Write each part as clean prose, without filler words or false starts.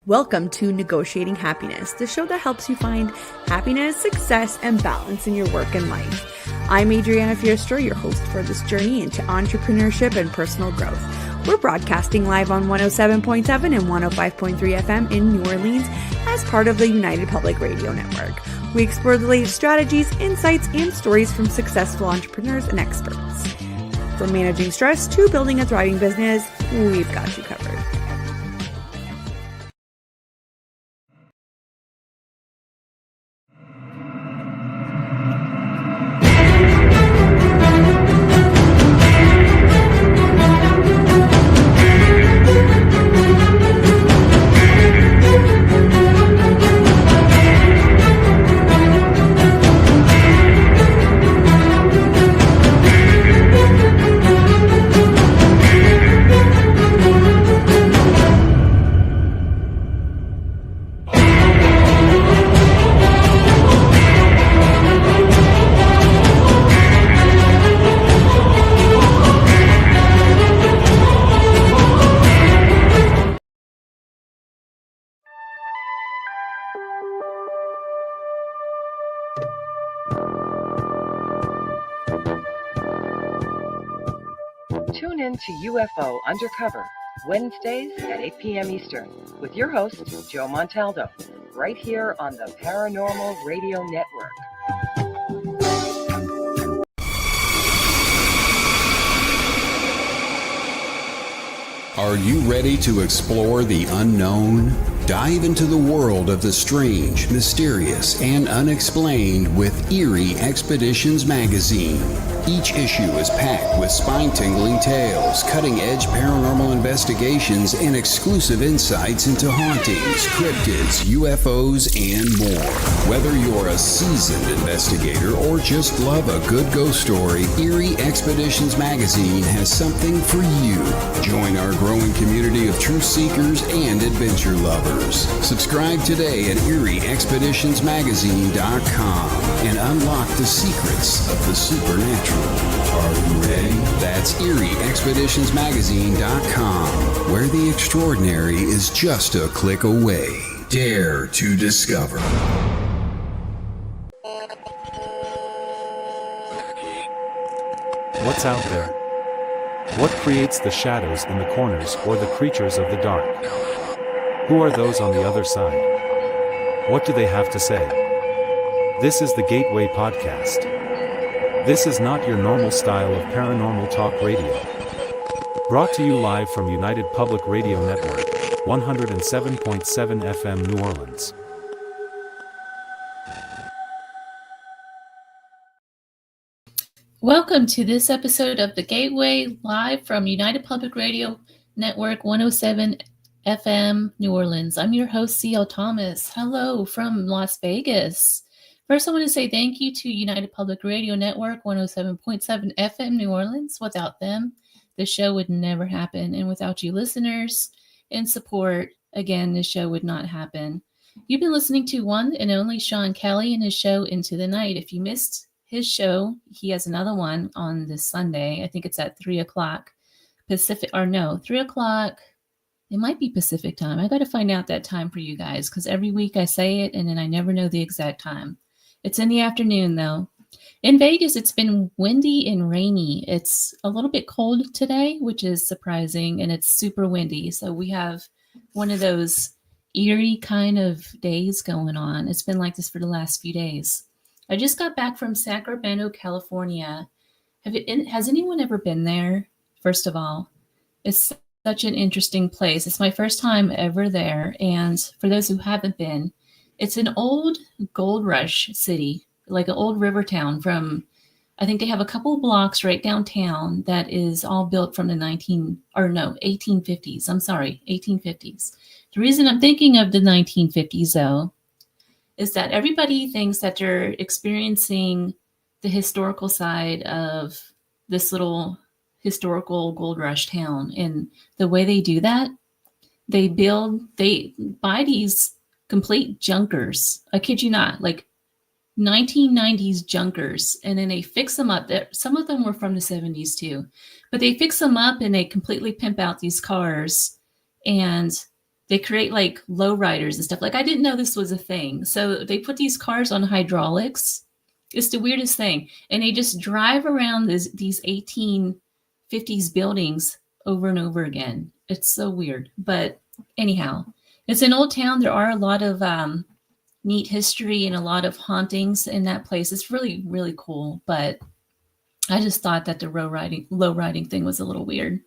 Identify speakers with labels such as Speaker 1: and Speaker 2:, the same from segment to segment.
Speaker 1: Welcome to Negotiating Happiness, the show that helps you find happiness, success, and balance in your work and life. I'm Adriana Fierster, your host for this journey into entrepreneurship and personal growth. We're broadcasting live on 107.7 and 105.3 FM in New Orleans as part of the United Public Radio Network. We explore the latest strategies, insights, and stories from successful entrepreneurs and experts. From managing stress to building a thriving business, we've got you covered.
Speaker 2: Tune in to UFO Undercover, Wednesdays at 8 p.m. Eastern, with your host, Joe Montaldo, right here on the Paranormal Radio Network.
Speaker 3: Are you ready to explore the unknown? Dive into the world of the strange, mysterious, and unexplained with Eerie Expeditions magazine. Each issue is packed with spine-tingling tales, cutting-edge paranormal investigations, and exclusive insights into hauntings, cryptids, UFOs, and more. Whether you're a seasoned investigator or just love a good ghost story, Eerie Expeditions magazine has something for you. Join our growing community of truth seekers and adventure lovers. Subscribe today at EerieExpeditionsMagazine.com and unlock the secrets of the supernatural. Are you ready? That's EerieExpeditionsMagazine.com, where the extraordinary is just a click away. Dare to discover.
Speaker 4: What's out there? What creates the shadows in the corners or the creatures of the dark? Who are those on the other side? What do they have to say? This is the Gateway Podcast. This is not your normal style of paranormal talk radio. Brought to you live from United Public Radio Network, 107.7 FM New Orleans.
Speaker 5: Welcome to this episode of The Gateway, live from United Public Radio Network, 107 FM New Orleans. I'm your host, C.L. Thomas. Hello from Las Vegas. First, I want to say thank you to United Public Radio Network, 107.7 FM New Orleans. Without them, the show would never happen. And without you listeners and support, again, the show would not happen. You've been listening to one and only Sean Kelly and his show Into the Night. If you missed his show, he has another one on this Sunday. I think it's at 3 o'clock Pacific, or no, 3 o'clock. It might be Pacific time. I got to find out that time for you guys because every week I say it and then I never know the exact time. It's in the afternoon though. In Vegas, it's been windy and rainy. It's a little bit cold today, which is surprising, and it's super windy. So we have one of those eerie kind of days going on. It's been like this for the last few days. I just got back from Sacramento, California. Has anyone ever been there? First of all, it's such an interesting place. It's my first time ever there. And for those who haven't been, it's an old gold rush city, like an old river town from, I think they have a couple of blocks right downtown that is all built from the 1850s. I'm sorry, 1850s. The reason I'm thinking of the 1950s though, is that everybody thinks that they're experiencing the historical side of this little historical gold rush town. And the way they do that, they buy these complete junkers. I kid you not, like 1990s junkers. And then they fix them up. Some of them were from the 70s too, but they fix them up and they completely pimp out these cars. And they create like lowriders and stuff. Like, I didn't know this was a thing. So they put these cars on hydraulics. It's the weirdest thing. And they just drive around these 1850s buildings over and over again. It's so weird. But anyhow, it's an old town. There are a lot of neat history and a lot of hauntings in that place. It's really, really cool. But I just thought that the low riding thing was a little weird.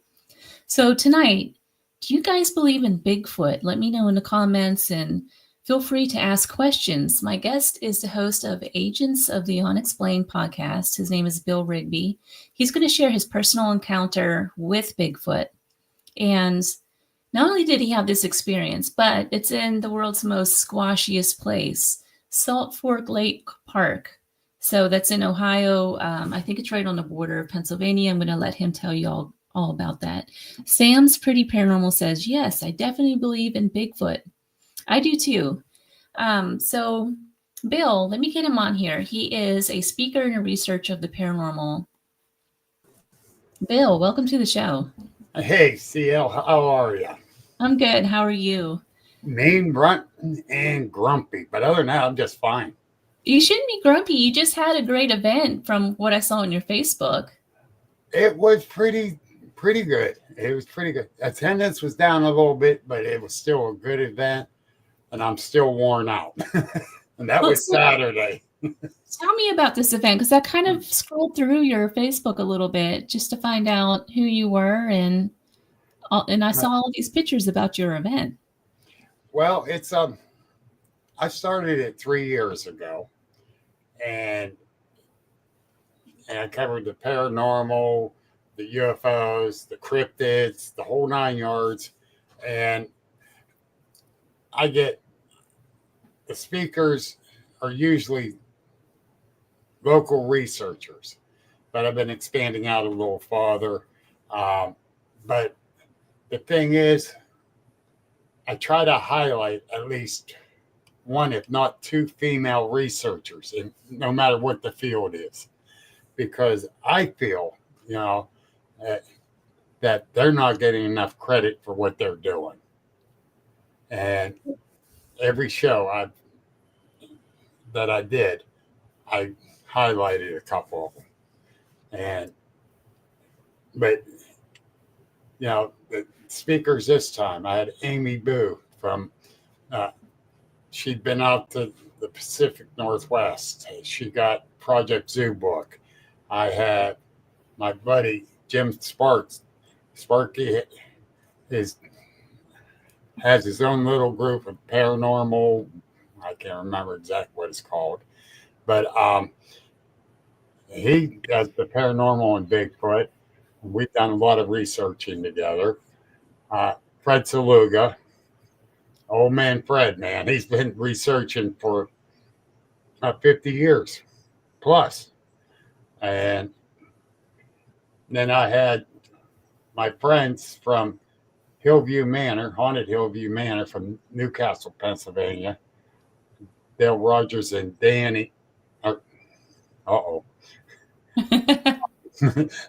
Speaker 5: So tonight, do you guys believe in Bigfoot? Let me know in the comments and feel free to ask questions. My guest is the host of Agents of the Unexplained Podcast. His name is Bill Rigby. He's going to share his personal encounter with Bigfoot. And not only did he have this experience, but it's in the world's most squashiest place, Salt Fork Lake Park. So that's in Ohio. I think it's right on the border of Pennsylvania. I'm going to let him tell you all about that. Sam's Pretty Paranormal says, yes, I definitely believe in Bigfoot. I do too. So Bill, let me get him on here. He is a speaker and a researcher of the paranormal. Bill, welcome to the show.
Speaker 6: Hey, CL, how are you?
Speaker 5: I'm good. How are you?
Speaker 6: Mean, brunt, and grumpy. But other than that, I'm just fine.
Speaker 5: You shouldn't be grumpy. You just had a great event from what I saw on your Facebook.
Speaker 6: It was pretty good. It was pretty good. Attendance was down a little bit, but it was still a good event. And I'm still worn out. And that was Saturday.
Speaker 5: Tell me about this event, because I kind of scrolled through your Facebook a little bit just to find out who you were, and I saw all these pictures about your event.
Speaker 6: Well, it's I started it 3 years ago, and I covered the paranormal, the UFOs, the cryptids, the whole 9 yards, and the speakers are usually local researchers, but I've been expanding out a little farther. But the thing is, I try to highlight at least one, if not two, female researchers, and no matter what the field is, because I feel, that they're not getting enough credit for what they're doing. And every show that I did, I highlighted a couple of them. But the speakers this time, I had Amy Boo from, she'd been out to the Pacific Northwest. She got Project Zoo book. I had my buddy Jim Sparks. Sparky has his own little group of paranormal. I can't remember exactly what it's called, but he does the paranormal and Bigfoot. We've done a lot of researching together. Fred Saluga, old man Fred, man, he's been researching for 50 years plus. And then I had my friends from Hillview Manor, Haunted Hillview Manor from Newcastle, Pennsylvania, Dale Rogers and Danny.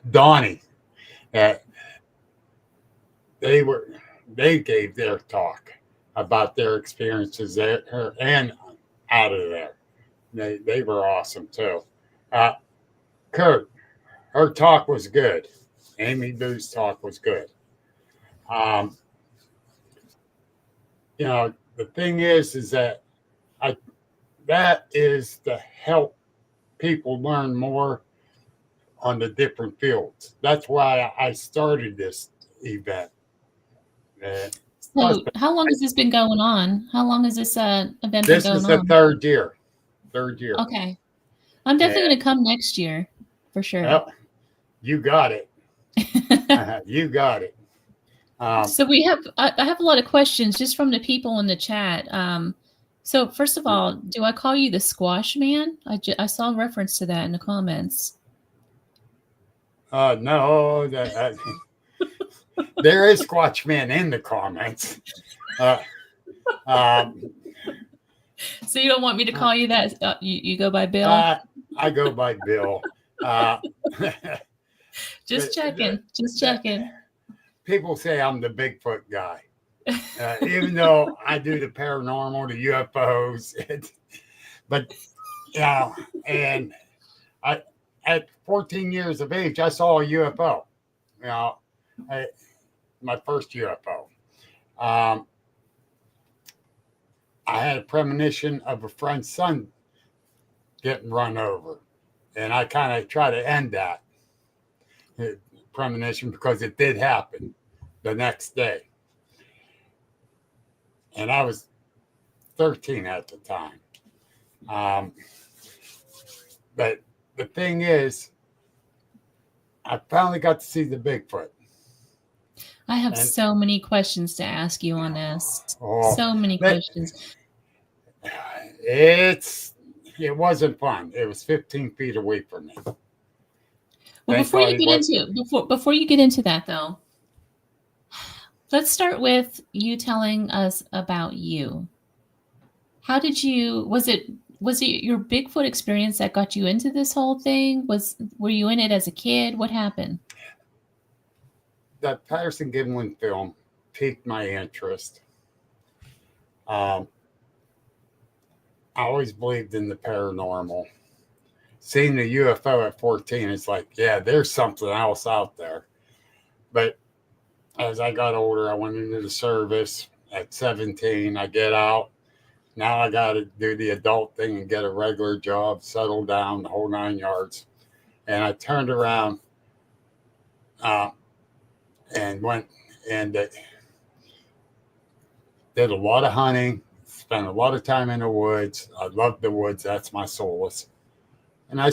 Speaker 6: Donnie. They gave their talk about their experiences there and out of there. They were awesome too. Kurt, her talk was good. Amy Boo's talk was good. The thing is that that is to help people learn more on the different fields. That's why I started this event.
Speaker 5: So how long has this been going on? How long has this event been going on?
Speaker 6: This is the third year.
Speaker 5: Okay. I'm definitely going to come next year for sure.
Speaker 6: Well, you got it. You got it.
Speaker 5: So I have a lot of questions just from the people in the chat. So first of all, do I call you the Squash Man? I saw a reference to that in the comments.
Speaker 6: No, there is Squatch Man in the comments.
Speaker 5: So you don't want me to call you that? You go by Bill?
Speaker 6: I go by Bill.
Speaker 5: Just checking. People
Speaker 6: say I'm the Bigfoot guy. Even though I do the paranormal, the UFOs, but and I at 14 years of age, I saw a UFO. My first UFO. I had a premonition of a friend's son getting run over, and I kind of try to end that premonition because it did happen the next day. And I was 13 at the time. But the thing is, I finally got to see the Bigfoot.
Speaker 5: I have so many questions to ask you on this. So many questions.
Speaker 6: It wasn't fun. It was 15 feet away from me.
Speaker 5: Well, before you get into that though, let's start with you telling us about you. How did you, was it your Bigfoot experience that got you into this whole thing? Were you in it as a kid? What happened?
Speaker 6: That Patterson Gimlin film piqued my interest. I always believed in the paranormal. Seeing the UFO at 14, it's like, yeah, there's something else out there. But as I got older, I went into the service at 17. I get out. Now I got to do the adult thing and get a regular job, settle down, the whole 9 yards. And I turned around and went and did a lot of hunting, spent a lot of time in the woods. I love the woods. That's my solace. And I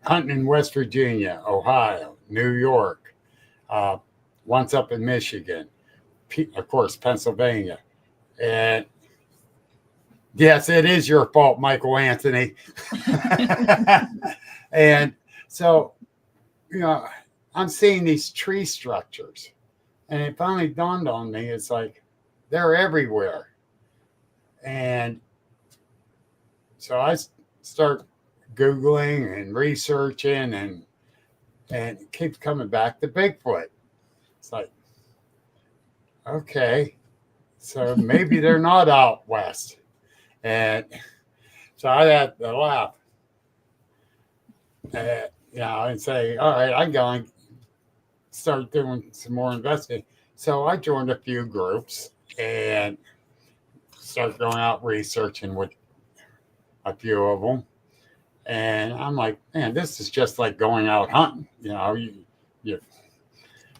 Speaker 6: hunting in West Virginia, Ohio, New York, once up in Michigan, of course, Pennsylvania. And yes, it is your fault, Michael Anthony. And so, I'm seeing these tree structures. And it finally dawned on me, it's like, they're everywhere. And so I start Googling and researching, and it keeps coming back to Bigfoot. It's like, okay, so maybe they're not out west. And so I had to laugh, and say, all right, I'm going to start doing some more investigating. So I joined a few groups and started going out researching with a few of them. And I'm like, man, this is just like going out hunting. You're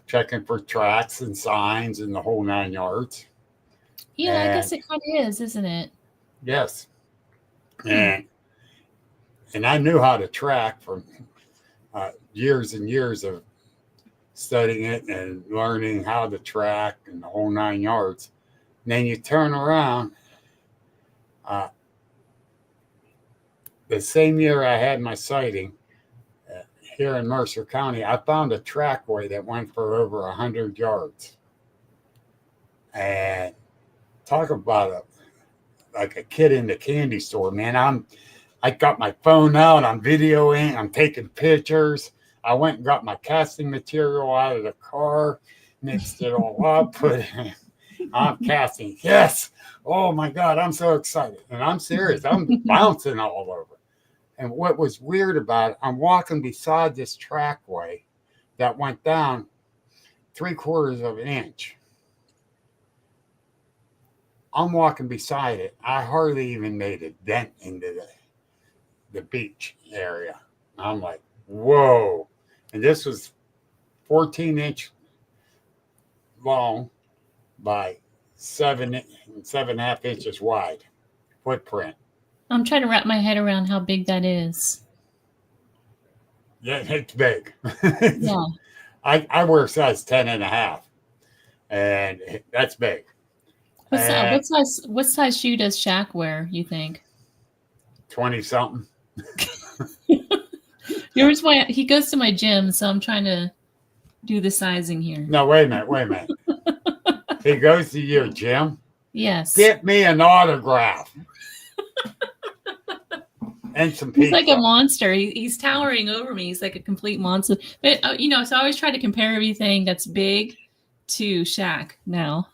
Speaker 6: checking for tracks and signs and the whole 9 yards.
Speaker 5: Yeah, I guess it kind of is, isn't it?
Speaker 6: Yes. And I knew how to track from years and years of studying it and learning how to track and the whole 9 yards. And then you turn around. The same year I had my sighting here in Mercer County, I found a trackway that went for over 100 yards. And talk about like a kid in the candy store, man. I got my phone out, I'm videoing, I'm taking pictures. I went and got my casting material out of the car, mixed it all up, I'm casting. Yes. Oh my God, I'm so excited. And I'm serious. I'm bouncing all over. And what was weird about it, I'm walking beside this trackway that went down 3/4 of an inch. I'm walking beside it. I hardly even made a dent into the beach area. I'm like, whoa. And this was 14-inch long by 7.5 inches wide footprint.
Speaker 5: I'm trying to wrap my head around how big that is.
Speaker 6: Yeah, it's big.
Speaker 5: Yeah.
Speaker 6: I wear size 10.5, and that's big.
Speaker 5: What size shoe does Shaq wear, you think?
Speaker 6: 20-something.
Speaker 5: Yours, he goes to my gym, so I'm trying to do the sizing here.
Speaker 6: No, wait a minute. He goes to your gym?
Speaker 5: Yes.
Speaker 6: Get me an autograph. And some pizza.
Speaker 5: He's like a monster. He's towering over me. He's like a complete monster. But, so I always try to compare everything that's big to Shaq now.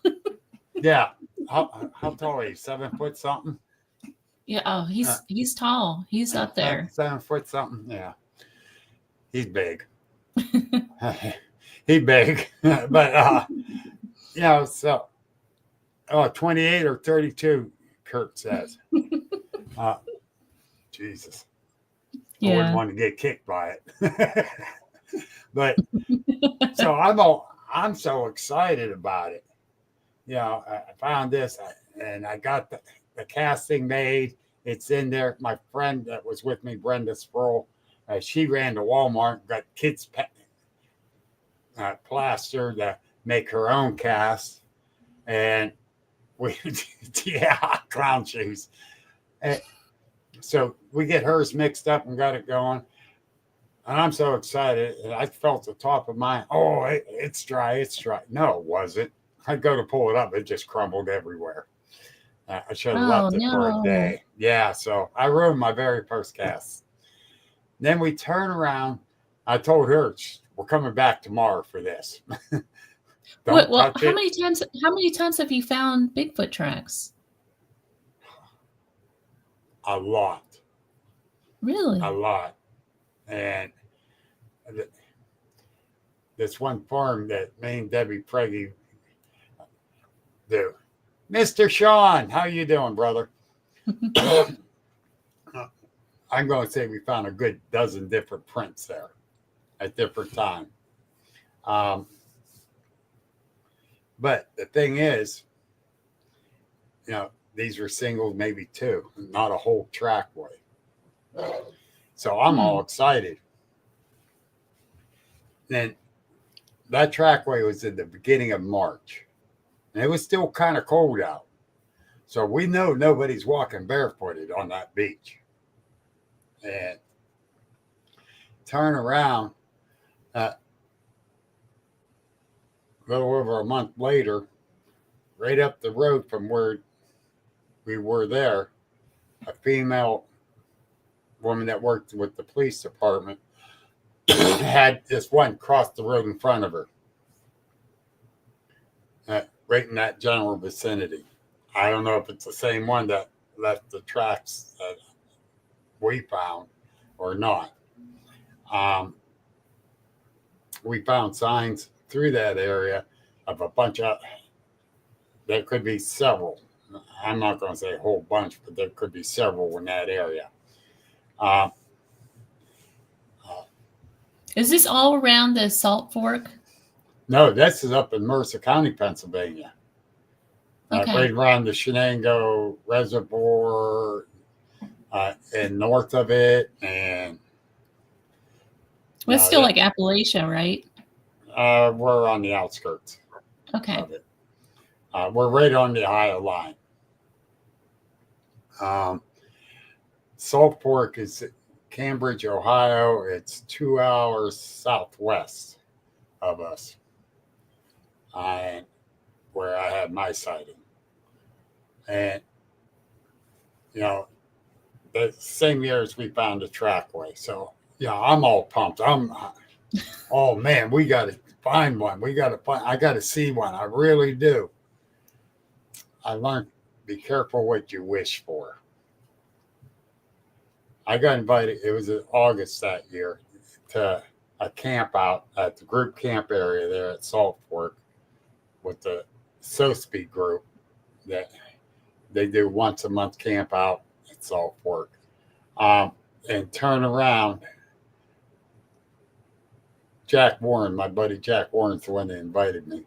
Speaker 6: Yeah. How tall are you? 7 foot something?
Speaker 5: Yeah. Oh, he's tall. He's up there.
Speaker 6: 7 foot something. Yeah. He's big. He's big. But, so 28 or 32, Kurt says. Jesus. I wouldn't want to get kicked by it. But so I'm so excited about it. I found this and I got the casting made. It's in there. My friend that was with me, Brenda Sproul, she ran to Walmart, got kids plaster to make her own cast. And we, clown shoes. And so we get hers mixed up and got it going. And I'm so excited. And I felt the top of mine. Oh, it's dry. It's dry. No, it wasn't. I go to pull it up. It just crumbled everywhere. I should have left it for a day. Yeah, so I ruined my very first cast. Then we turn around. I told her, we're coming back tomorrow for this.
Speaker 5: How many times have you found Bigfoot tracks?
Speaker 6: A lot.
Speaker 5: Really?
Speaker 6: A lot. And this one farm that me and Debbie Preggy do. Mr. Sean, how you doing, brother? I'm going to say we found a good dozen different prints there at different times. But the thing is, these were singles, maybe two, not a whole trackway. So I'm all excited. Then that trackway was in the beginning of March. And it was still kind of cold out. So we know nobody's walking barefooted on that beach. And turn around, a little over a month later, right up the road from where we were there, a female woman that worked with the police department had this one cross the road in front of her. Right in that general vicinity. I don't know if it's the same one that left the tracks that we found or not. We found signs through that area of a bunch of, there could be several. I'm not going to say a whole bunch, but there could be several in that area.
Speaker 5: Is this all around the Salt Fork?
Speaker 6: No, this is up in Mercer County, Pennsylvania.
Speaker 5: Okay.
Speaker 6: Right around the Shenango Reservoir and north of it. And
Speaker 5: it's still like Appalachia, right?
Speaker 6: We're on the outskirts of it. We're right on the Ohio line. Salt Fork is Cambridge, Ohio. It's 2 hours southwest of us. Where I had my sighting. And, the same year as we found the trackway. So, I'm all pumped. Oh man, we got to find one. I got to see one. I really do. I learned, be careful what you wish for. I got invited, it was in August that year, to a camp out at the group camp area there at Salt Fork with the SOSPI group that they do once a month camp out at Salt Fork. And turn around, Jack Warren, my buddy Jack Warren's the one that invited me.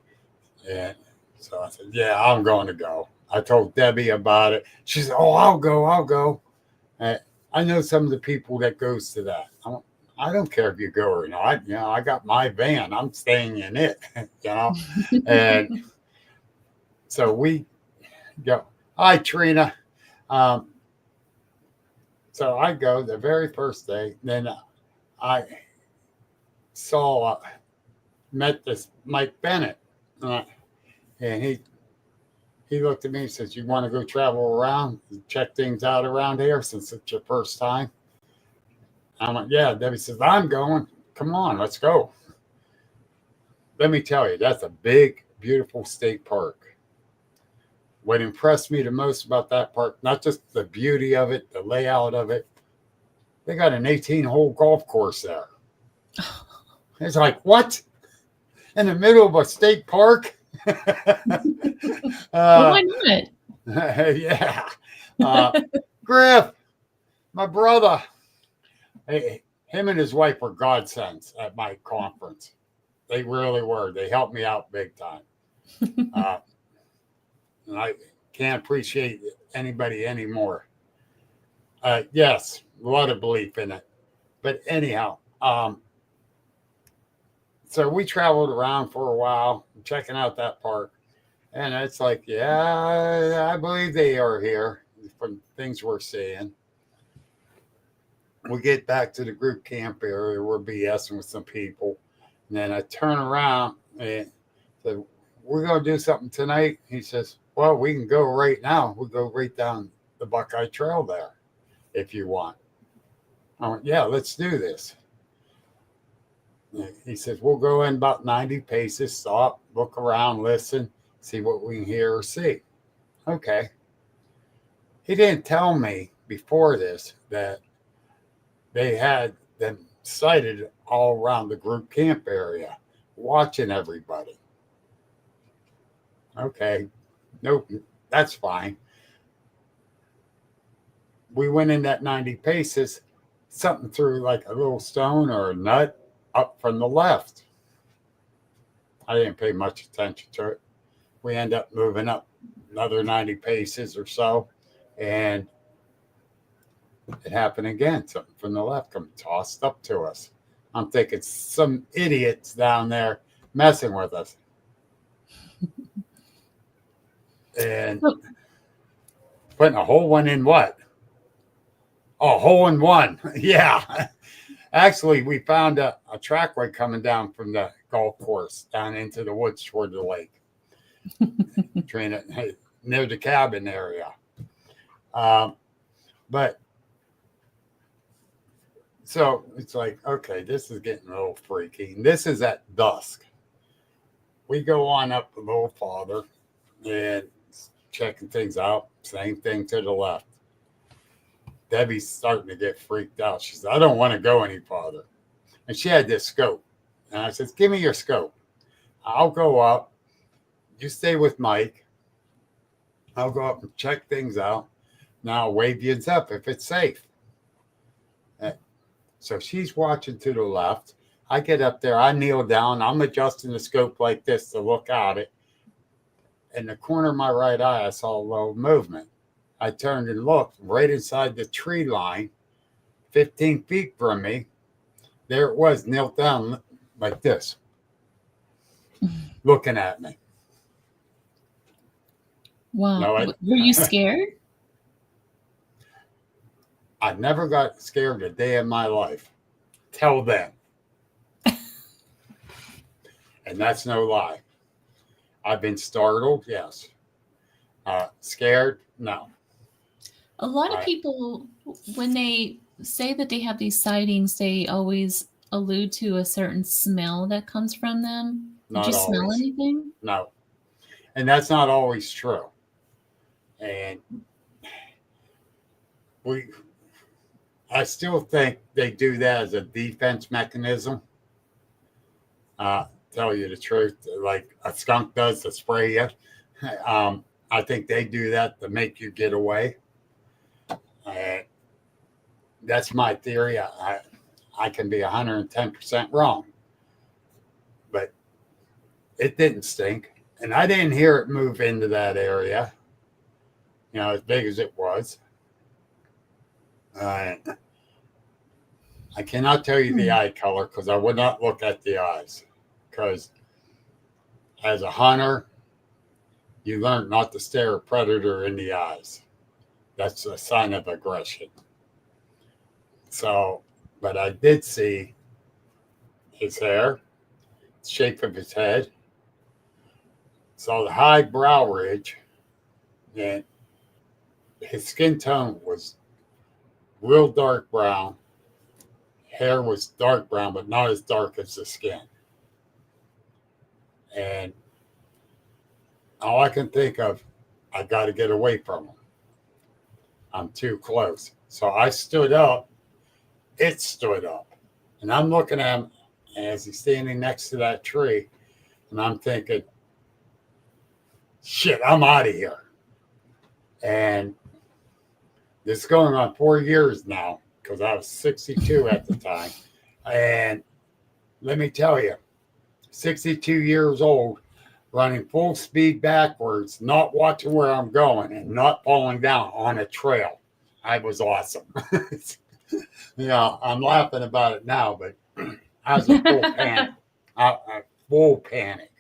Speaker 6: And so I said, yeah, I'm going to go. I told Debbie about it. She said, oh, I'll go. And I know some of the people that goes to that. I don't care if you go or not. I got my van. I'm staying in it, And so we go. Hi, Trina. So I go the very first day. Then I met this Mike Bennett. And he looked at me and says, you want to go travel around, check things out around here since it's your first time? I'm like, yeah. Debbie says, I'm going. Come on, let's go. Let me tell you, that's a big beautiful state park. What impressed me the most about that park, not just the beauty of it, the layout of it, they got an 18-hole golf course there. It's like, what? In the middle of a state park?
Speaker 5: Well, why not?
Speaker 6: Yeah. Griff, my brother, him and his wife were godsends at my conference. They really were. They helped me out big time. And I can't appreciate anybody anymore. Yes, a lot of belief in it. But anyhow, so we traveled around for a while, checking out that park. And it's like, yeah, I believe they are here from things we're seeing. We get back to the group camp area. We're BSing with some people. And then I turn around and say, we're going to do something tonight. He says, well, we can go right now. We'll go right down the Buckeye Trail there if you want. I went, yeah, let's do this. He says, we'll go in about 90 paces, stop, look around, listen, see what we can hear or see. Okay. He didn't tell me before this that they had them sighted all around the group camp area, watching everybody. Okay. Nope, that's fine. We went in that 90 paces, something threw like a little stone or a nut up from the left. I didn't pay much attention to it. We end up moving up another 90 paces or so, and it happened again. Something from the left come tossed up to us. I'm thinking some idiots down there messing with us. And putting a hole one in what? Oh, hole in one. Yeah. Actually, we found a trackway coming down from the golf course down into the woods toward the lake. Near the cabin area. But so it's like, okay, this is getting a little freaky. And this is at dusk. We go on up a little farther and checking things out. Same thing to the left. Debbie's starting to get freaked out. She says, I don't want to go any farther. And she had this scope. And I said, give me your scope. I'll go up. You stay with Mike. I'll go up and check things out. Now I'll wave you up if it's safe. So she's watching to the left. I get up there. I kneel down. I'm adjusting the scope like this to look at it. In the corner of my right eye, I saw a little movement. I turned and looked right inside the tree line, 15 feet from me. There it was, knelt down like this, looking at me.
Speaker 5: Wow.
Speaker 6: No,
Speaker 5: were you scared?
Speaker 6: I never got scared a day in my life. Till then. And that's no lie. I've been startled, yes. Scared, no.
Speaker 5: A lot of people, when they say that they have these sightings, they always allude to a certain smell that comes from them. Did you smell anything?
Speaker 6: No. And that's not always true. And I still think they do that as a defense mechanism. Tell you the truth, like a skunk does to spray you. I think they do that to make you get away. That's my theory. I can be 110% wrong. But it didn't stink. And I didn't hear it move into that area, as big as it was. I cannot tell you the eye color because I would not look at the eyes. Because as a hunter, you learn not to stare a predator in the eyes. That's a sign of aggression. So, but I did see his hair, the shape of his head. Saw the high brow ridge, and his skin tone was real dark brown. Hair was dark brown, but not as dark as the skin. And all I can think of, I got to get away from him. I'm too close. So I stood up. It stood up. And I'm looking at him as he's standing next to that tree. And I'm thinking, shit, I'm out of here. And this is going on 4 years now because I was 62 at the time. And let me tell you, 62 years old, running full speed backwards, not watching where I'm going and not falling down on a trail. I was awesome. I'm laughing about it now, but I was in full panic. Full panic.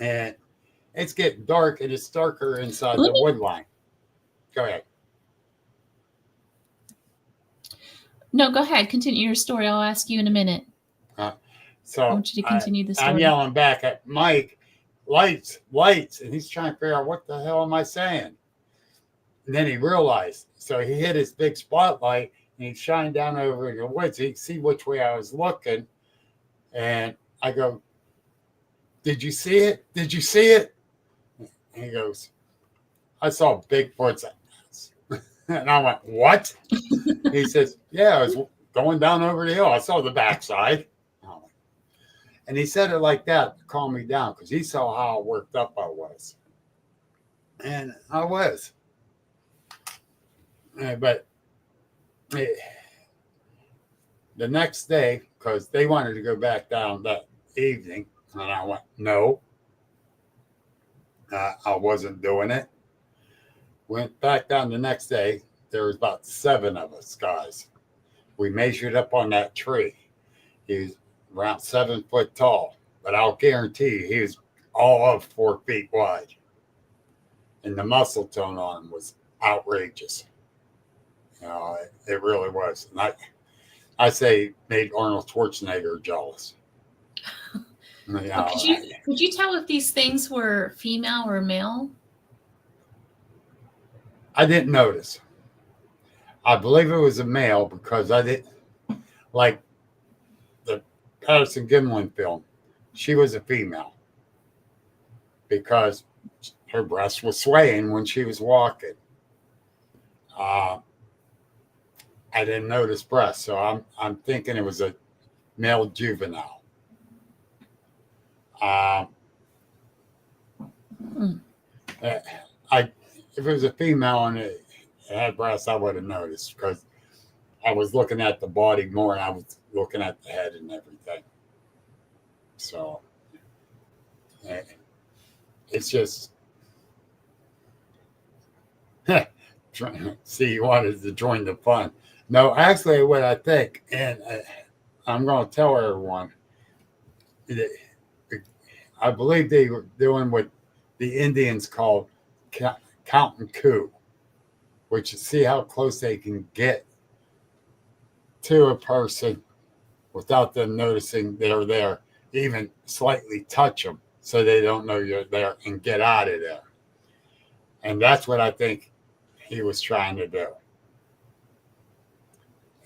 Speaker 6: And it's getting dark, and it's darker inside the wood line. Go ahead.
Speaker 5: No, go ahead. Continue your story. I'll ask you in a minute.
Speaker 6: So
Speaker 5: I want you to continue the story.
Speaker 6: I'm yelling back at Mike, lights, and he's trying to figure out what the hell am I saying? And then he realized, so he hit his big spotlight and he shined down over the woods. He could see which way I was looking. And I go, did you see it? Did you see it? And he goes, I saw Bigfoot's ass. And I went, what? He says, yeah, I was going down over the hill. I saw the backside. And he said it like that to calm me down because he saw how worked up I was. And I was. But the next day, because they wanted to go back down that evening, and I went, no, I wasn't doing it. Went back down the next day. There was about 7 of us guys. We measured up on that tree. He was around 7 foot tall, but I'll guarantee you he was all of 4 feet wide. And the muscle tone on him was outrageous. It really was. And I say made Arnold Schwarzenegger jealous.
Speaker 5: Could you tell if these things were female or male?
Speaker 6: I didn't notice. I believe it was a male because I didn't like the Patterson Gimlin film. She was a female because her breast was swaying when she was walking. I didn't notice breasts, so I'm thinking it was a male juvenile. If it was a female and it had breasts, I would have noticed because I was looking at the body more and I was looking at the head and everything. So it's just see, you wanted to join the fun. No, actually, what I think, and I'm going to tell everyone, I believe they were doing what the Indians called count and coup, which is see how close they can get to a person without them noticing they're there, even slightly touch them so they don't know you're there and get out of there. And that's what I think he was trying to do.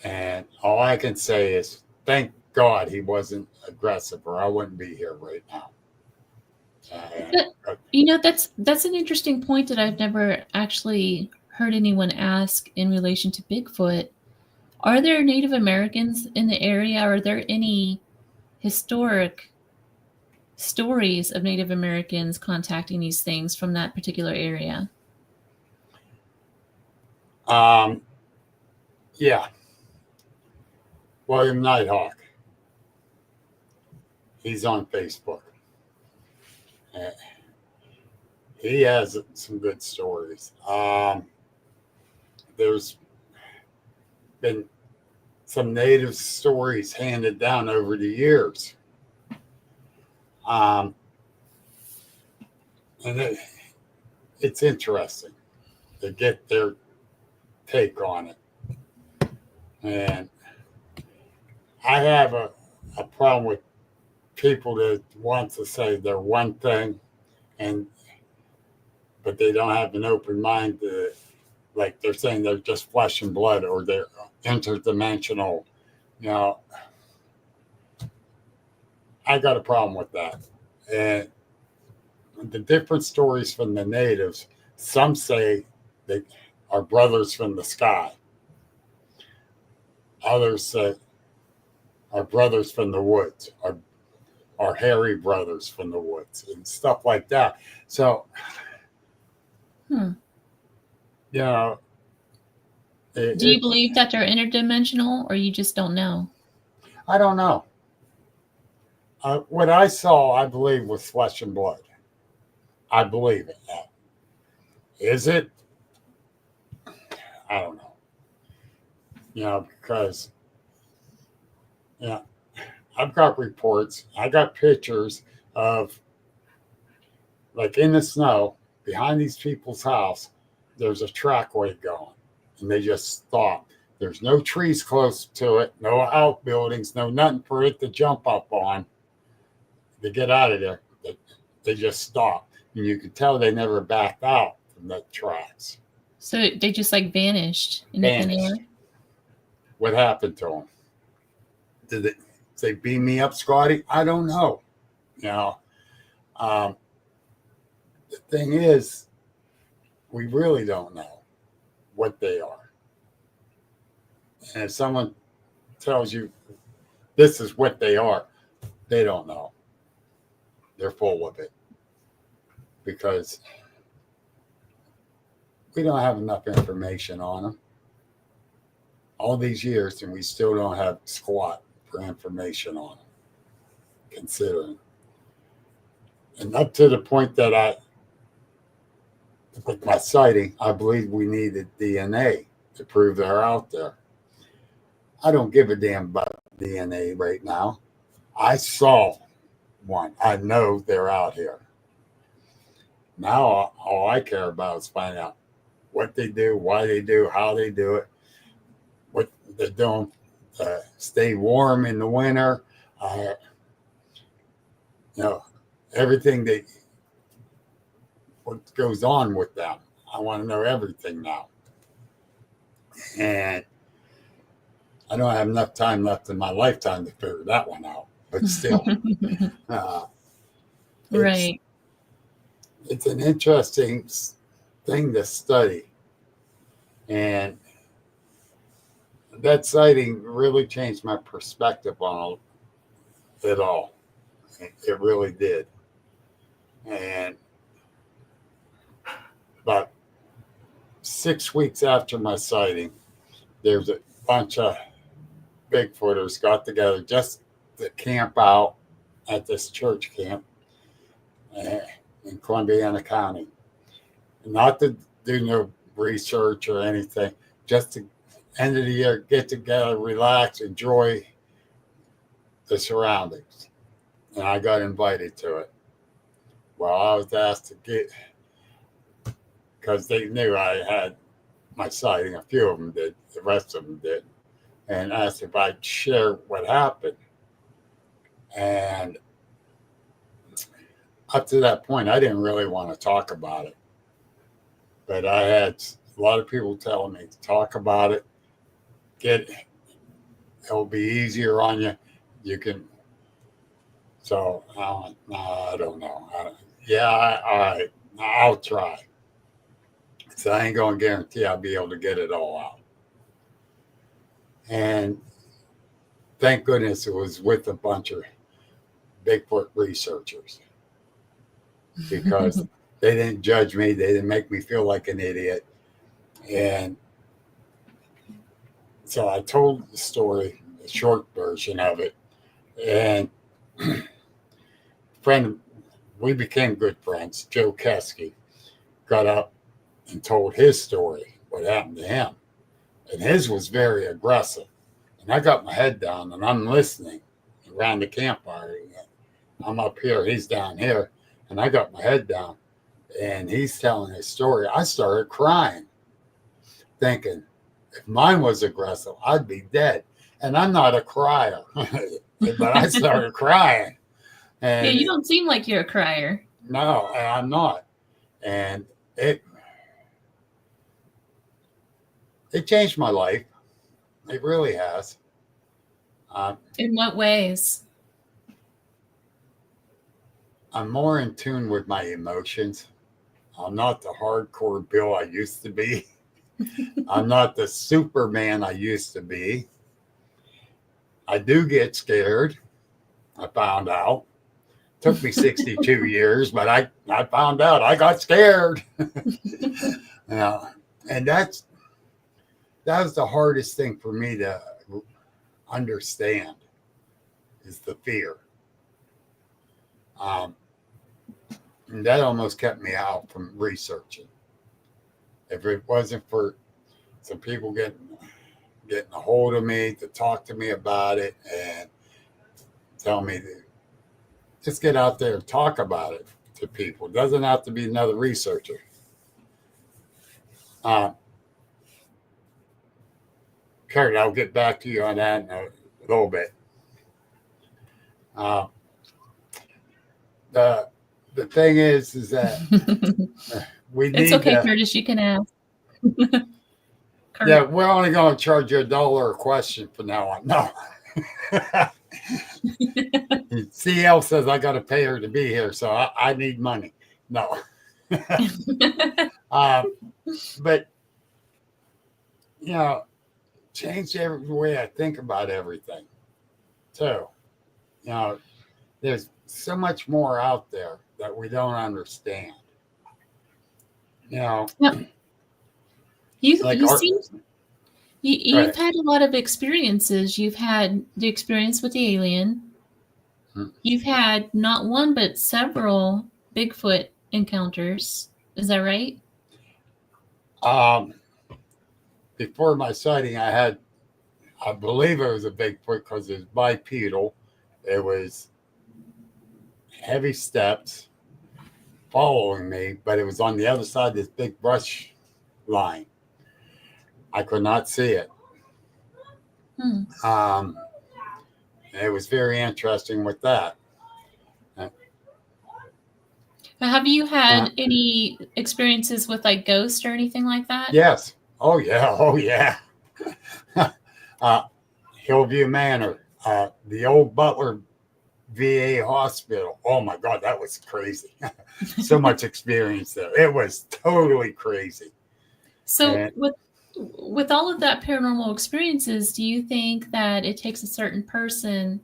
Speaker 6: And all I can say is thank God he wasn't aggressive or I wouldn't be here right now.
Speaker 5: That's an interesting point that I've never actually heard anyone ask in relation to Bigfoot. Are there Native Americans in the area? Are there any historic stories of Native Americans contacting these things from that particular area?
Speaker 6: Yeah. William Nighthawk. He's on Facebook. He has some good stories. There's been some native stories handed down over the years. And it's interesting to get their take on it. And I have a problem with people that want to say they're one thing but they don't have an open mind to, like they're saying they're just flesh and blood or they're interdimensional. I got a problem with that. And the different stories from the natives, some say they are brothers from the sky. Others say are brothers from the woods, are hairy brothers from the woods, and stuff like that. So, you know,
Speaker 5: Do you believe that they're interdimensional, or you just don't know?
Speaker 6: I don't know. What I saw, I believe, was flesh and blood. I believe it now. Is it? I don't know. You know, because I've got reports, I got pictures of, like, in the snow behind these people's house, there's a trackway going, and they just stop. There's no trees close to it, no outbuildings, no nothing for it to jump up on to get out of there. They just stop, and you can tell they never backed out from the tracks.
Speaker 5: So they just like vanished in the thin air?
Speaker 6: What happened to them? Did they beam me up, Scotty? I don't know. You know, the thing is, we really don't know what they are. And if someone tells you this is what they are, they don't know. They're full of it. Because we don't have enough information on them. All these years, and we still don't have squat for information on them, considering. And up to the point that with my sighting, I believe we needed DNA to prove they're out there. I don't give a damn about DNA right now. I saw one. I know they're out here. Now, all I care about is finding out what they do, why they do, how they do it, what they're doing, stay warm in the winter, everything what goes on with them. I want to know everything now. And I don't have enough time left in my lifetime to figure that one out, but still.
Speaker 5: Right.
Speaker 6: It's an interesting thing to study. And that sighting really changed my perspective on it all. It really did. And about 6 weeks after my sighting, there's a bunch of Bigfooters got together just to camp out at this church camp in Columbiana County. Not to do no research or anything, just to end of the year, get together, relax, enjoy the surroundings. And I got invited to it. Well, I was asked to get, because they knew I had my sighting. A few of them did, the rest of them did, and asked if I'd share what happened. And up to that point, I didn't really want to talk about it. But I had a lot of people telling me to talk about it. It'll be easier on you. You can. So no, I don't know. All right, I'll try. So I ain't going to guarantee I'll be able to get it all out. And thank goodness it was with a bunch of Bigfoot researchers, because they didn't judge me. They didn't make me feel like an idiot. And so I told the story, the short version of it. And we became good friends. Joe Kesky got up and told his story, what happened to him. And his was very aggressive. And I got my head down and I'm listening around the campfire. I'm up here, he's down here. And I got my head down and he's telling his story. I started crying, thinking if mine was aggressive, I'd be dead. And I'm not a crier, but I started crying. And
Speaker 5: yeah, you don't seem like you're a crier.
Speaker 6: No, I'm not. And it changed my life. It really has.
Speaker 5: In what ways?
Speaker 6: I'm more in tune with my emotions. I'm not the hardcore Bill I used to be. I'm not the Superman I used to be. I do get scared. I found out. Took me 62 years, but I found out I got scared. And that was the hardest thing for me to understand is the fear. And that almost kept me out from researching. If it wasn't for some people getting a hold of me to talk to me about it and tell me to just get out there and talk about it to people. It doesn't have to be another researcher. Kurt, I'll get back to you on that in a little bit. The thing is that we need.
Speaker 5: It's okay, Curtis. You can ask.
Speaker 6: Yeah, we're only going to charge you $1 a question from now on. No. CL says I got to pay her to be here, so I need money. No. But, change every way I think about everything, too. There's so much more out there that we don't understand.
Speaker 5: You've
Speaker 6: Right.
Speaker 5: had a lot of experiences. You've had the experience with the alien. You've had not one but several Bigfoot encounters. Is that right?
Speaker 6: Before my sighting, I believe it was a Bigfoot because it was bipedal. It was heavy steps following me, but it was on the other side of this big brush line. I could not see it. It was very interesting with that.
Speaker 5: Have you had any experiences with like ghosts or anything like that?
Speaker 6: Yes. Oh, yeah. Hillview Manor, the old Butler VA hospital. Oh, my God, that was crazy. So much experience there. It was totally crazy.
Speaker 5: So with all of that paranormal experiences, do you think that it takes a certain person?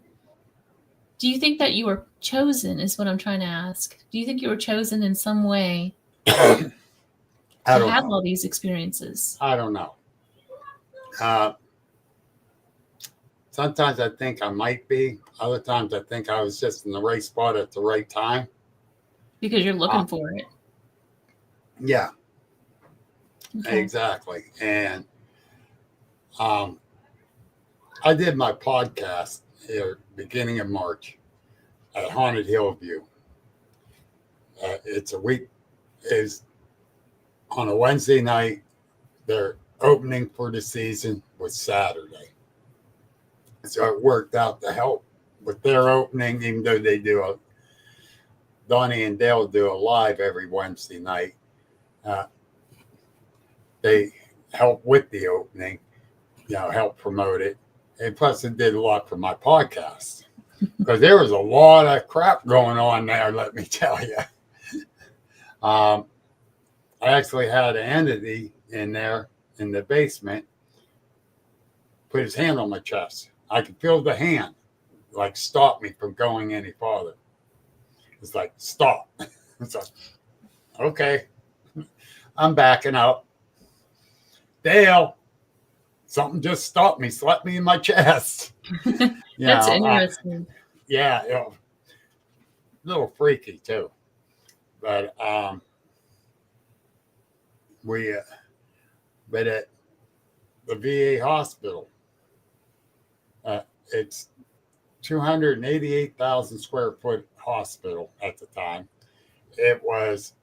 Speaker 5: Do you think that you were chosen is what I'm trying to ask. Do you think you were chosen in some way to have all these experiences?
Speaker 6: I don't know. Sometimes I think I might be. Other times I think I was just in the right spot at the right time.
Speaker 5: Because you're looking for it.
Speaker 6: Yeah.
Speaker 5: Okay.
Speaker 6: Exactly. And I did my podcast here beginning of March at Haunted Hillview. It's on a Wednesday night. Their opening for the season was Saturday. So it worked out to help with their opening, even though they do Donnie and Dale do a live every Wednesday night. They help with the opening, help promote it. And plus it did a lot for my podcast because there was a lot of crap going on there, let me tell you. I actually had an entity in there in the basement put his hand on my chest. I could feel the hand like stop me from going any farther. It's like, stop. It's like, okay, I'm backing up. Dale, something just stopped me, slapped me in my chest.
Speaker 5: That's interesting.
Speaker 6: A little freaky too. But but at the VA hospital, it's 288,000 square foot hospital at the time. It was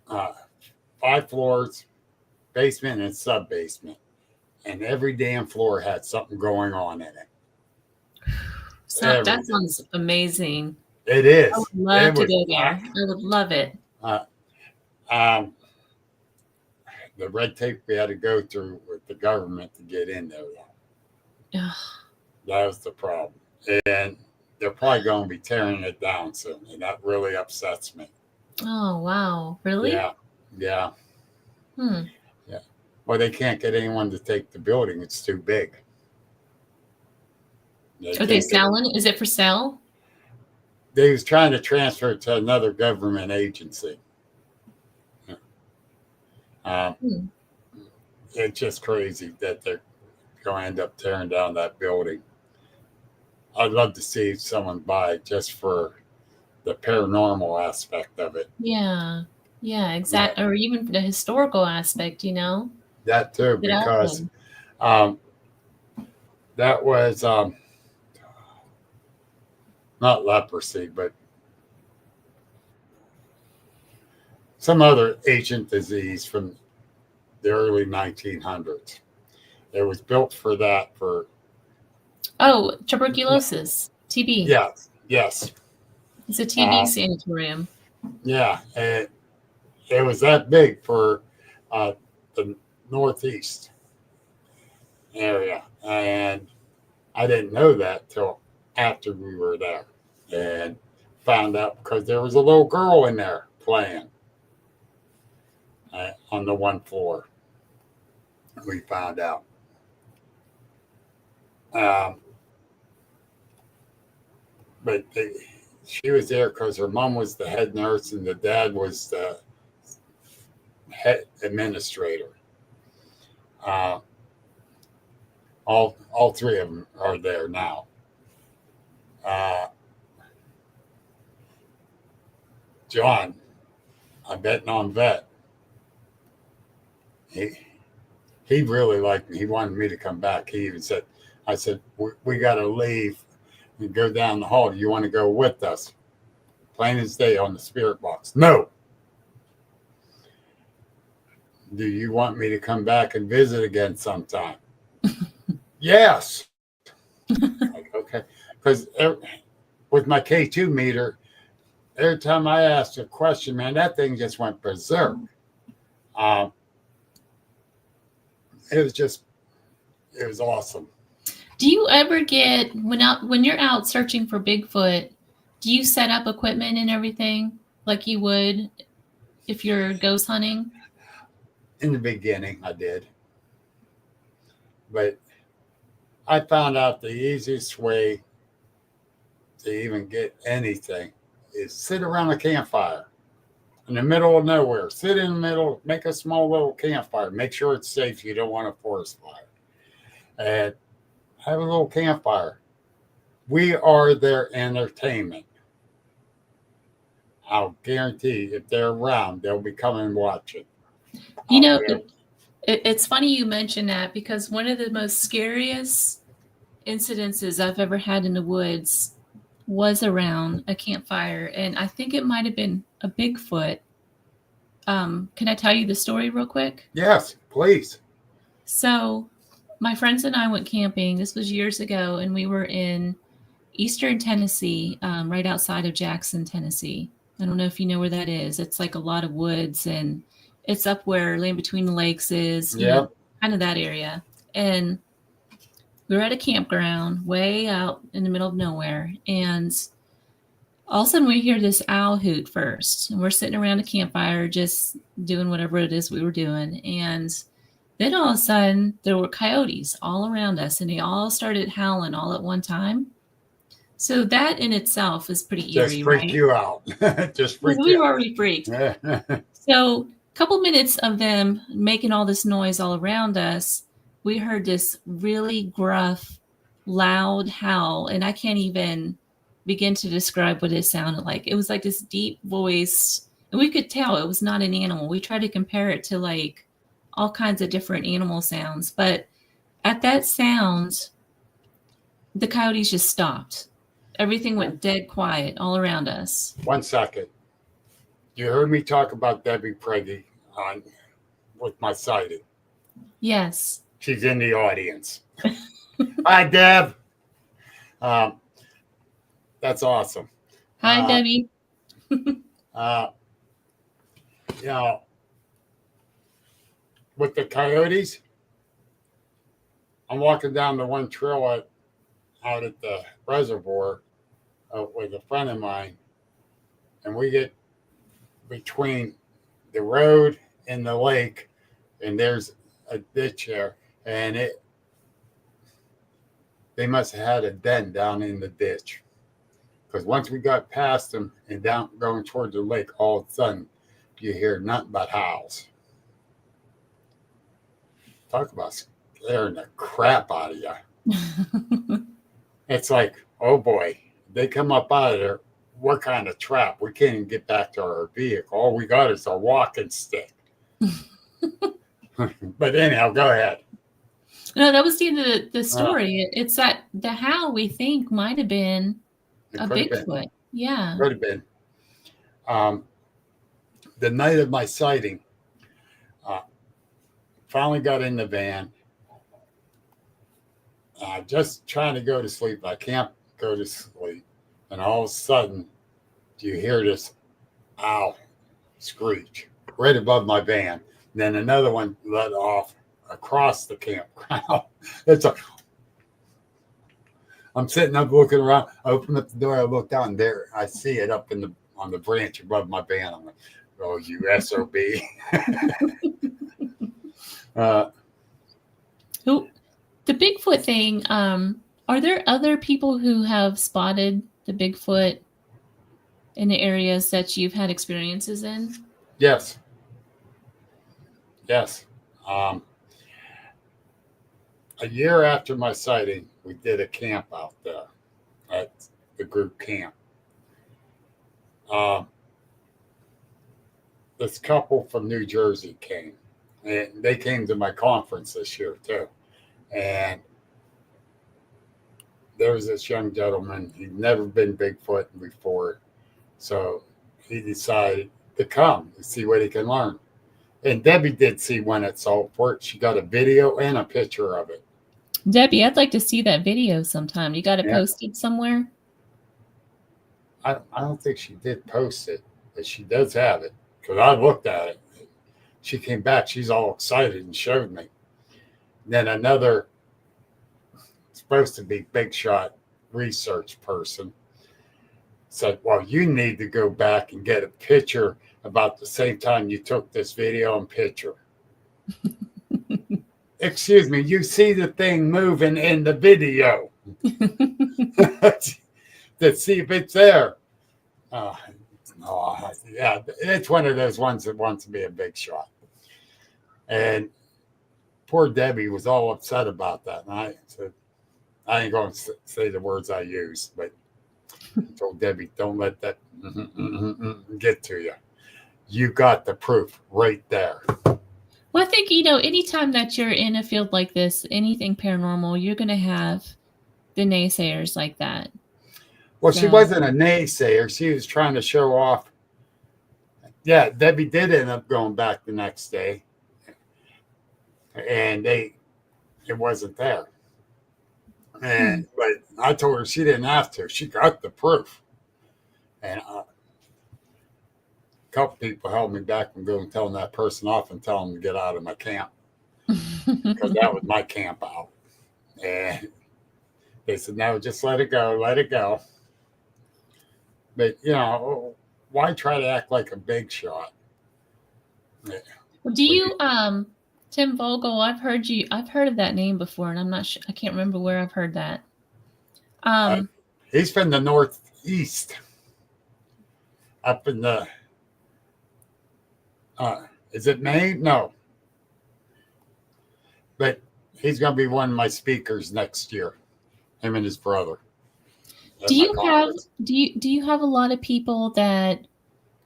Speaker 6: 5 floors, basement and sub-basement. And every damn floor had something going on in it.
Speaker 5: So that sounds amazing.
Speaker 6: It is.
Speaker 5: I would love to go there. I would love it.
Speaker 6: The red tape we had to go through with the government to get in there. That was the problem. And they're probably going to be tearing it down soon, and that really upsets me.
Speaker 5: Oh, wow. Really?
Speaker 6: Yeah, yeah,
Speaker 5: Hmm.
Speaker 6: yeah. Well, they can't get anyone to take the building; it's too big.
Speaker 5: Are they selling? Is it for sale?
Speaker 6: They was trying to transfer it to another government agency.
Speaker 5: Hmm.
Speaker 6: It's just crazy that they're going to end up tearing down that building. I'd love to see someone buy it just for the paranormal aspect of it.
Speaker 5: Yeah. Yeah, exactly. Or even the historical aspect, you know?
Speaker 6: That too,
Speaker 5: Get out
Speaker 6: because
Speaker 5: there.
Speaker 6: that was not leprosy, but some other ancient disease from the early 1900s. It was built for that.
Speaker 5: Oh, tuberculosis, TB.
Speaker 6: Yes.
Speaker 5: It's a TB sanatorium.
Speaker 6: Yeah, and it was that big for the Northeast area, and I didn't know that till after we were there, and found out because there was a little girl in there playing on the one floor. We found out. But she was there because her mom was the head nurse and the dad was the head administrator. All three of them are there now. John, I'm betting on Vet. He really liked me. He wanted me to come back. He even said, I said, we got to leave and go down the hall. Do you want to go with us? Plain as day on the spirit box. No. Do you want me to come back and visit again sometime? Yes. Like, okay. Because with my K2 meter, every time I asked a question, man, that thing just went berserk. It was awesome.
Speaker 5: Do you ever get when you're out searching for Bigfoot, do you set up equipment and everything like you would if you're ghost hunting?
Speaker 6: In the beginning, I did. But I found out the easiest way to even get anything is sit around a campfire in the middle of nowhere. Sit in the middle, make a small little campfire. Make sure it's safe. You don't want a forest fire. And have a little campfire. We are their entertainment. I'll guarantee if they're around, they'll be coming and watching.
Speaker 5: You know, it's funny you mention that because one of the most scariest incidences I've ever had in the woods was around a campfire. And I think it might have been a Bigfoot. Can I tell you the story real quick?
Speaker 6: Yes, please.
Speaker 5: So my friends and I went camping. This was years ago, and we were in eastern Tennessee, right outside of Jackson, Tennessee. I don't know if you know where that is. It's like a lot of woods, and it's up where Land Between the Lakes is, kind of that area. And we were at a campground way out in the middle of nowhere, and all of a sudden we hear this owl hoot first, and we're sitting around a campfire just doing whatever it is we were doing, and then all of a sudden, there were coyotes all around us, and they all started howling all at one time. So that in itself is pretty eerie,
Speaker 6: just freak
Speaker 5: right?
Speaker 6: you out. Just freak
Speaker 5: We
Speaker 6: you
Speaker 5: were
Speaker 6: out.
Speaker 5: already freaked. So a couple minutes of them making all this noise all around us, we heard this really gruff, loud howl, and I can't even begin to describe what it sounded like. It was like this deep voice, and we could tell it was not an animal. We tried to compare it to like all kinds of different animal sounds. But at that sound, the coyotes just stopped. Everything went dead quiet all around us. 1
Speaker 6: second. You heard me talk about Debbie Preggy with my sighting.
Speaker 5: Yes.
Speaker 6: She's in the audience. Hi, Deb. That's awesome.
Speaker 5: Hi, Debbie.
Speaker 6: With the coyotes, I'm walking down the one trail out at the reservoir, with a friend of mine, and we get between the road and the lake, and there's a ditch there, and they must have had a den down in the ditch. Because once we got past them and down going towards the lake, all of a sudden you hear nothing but howls. Talk about scaring the crap out of you. It's like, oh boy, they come up out of there. What kind of trap? We can't even get back to our vehicle. All we got is a walking stick. But anyhow, go ahead.
Speaker 5: No, that was the end of the story. It's that the howl we think might have been a Bigfoot. Yeah.
Speaker 6: Could have been. The night of my sighting, finally got in the van. Just trying to go to sleep. I can't go to sleep. And all of a sudden, you hear this owl screech right above my van. Then another one let off across the campground. It's like, I'm sitting up looking around. I open up the door. I look down there. I see it up on the branch above my van. I'm like, oh, you SOB.
Speaker 5: The Bigfoot thing, are there other people who have spotted the Bigfoot in the areas that you've had experiences in?
Speaker 6: Yes. A year after my sighting, we did a camp out there at the group camp. This couple from New Jersey came, and they came to my conference this year too. And there was this young gentleman. He'd never been Bigfoot before, so he decided to come and see what he can learn. And Debbie did see one at Saltport. She got a video and a picture of it.
Speaker 5: Debbie, I'd like to see that video sometime. You got it posted somewhere?
Speaker 6: I don't think she did post it, but she does have it because I looked at it. She came back. She's all excited and showed me. Then another supposed to be big shot research person said, well, you need to go back and get a picture about the same time you took this video and picture. Excuse me, you see the thing moving in the video. To see if it's there. Yeah, it's one of those ones that wants to be a big shot. And poor Debbie was all upset about that. And I said, I ain't going to say the words I used, but I told Debbie, don't let that get to you. You got the proof right there.
Speaker 5: Well, I think, anytime that you're in a field like this, anything paranormal, you're going to have the naysayers like that.
Speaker 6: Well, she wasn't a naysayer. She was trying to show off. Yeah, Debbie did end up going back the next day. And it wasn't there. And but I told her she didn't have to. She got the proof. And a couple people held me back from going telling that person off and telling them to get out of my camp. Because that was my camp out. And they said, no, just let it go, let it go. But, why try to act like a big shot?
Speaker 5: Well, do you, Tim Vogel, I've heard of that name before, and I'm not sure, I can't remember where I've heard that.
Speaker 6: He's from the Northeast. Up in the, is it Maine? No. But he's going to be one of my speakers next year, him and his brother.
Speaker 5: Do you have a lot of people that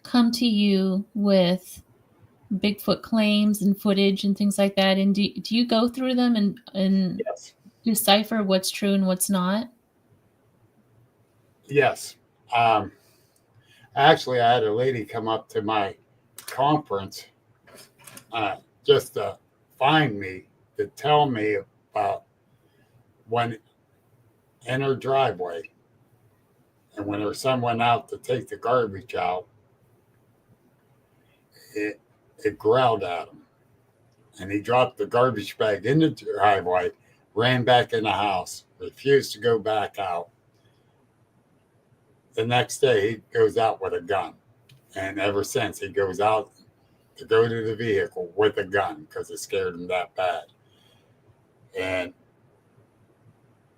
Speaker 5: come to you with Bigfoot claims and footage and things like that? And do you go through them and
Speaker 6: yes.
Speaker 5: decipher what's true and what's not?
Speaker 6: Yes. Actually, I had a lady come up to my conference just to find me, to tell me about when in her driveway. And when her son went out to take the garbage out, it growled at him. And he dropped the garbage bag in the driveway, ran back in the house, refused to go back out. the next day he goes out with a gun. And ever since, he goes out to go to the vehicle with a gun because it scared him that bad. And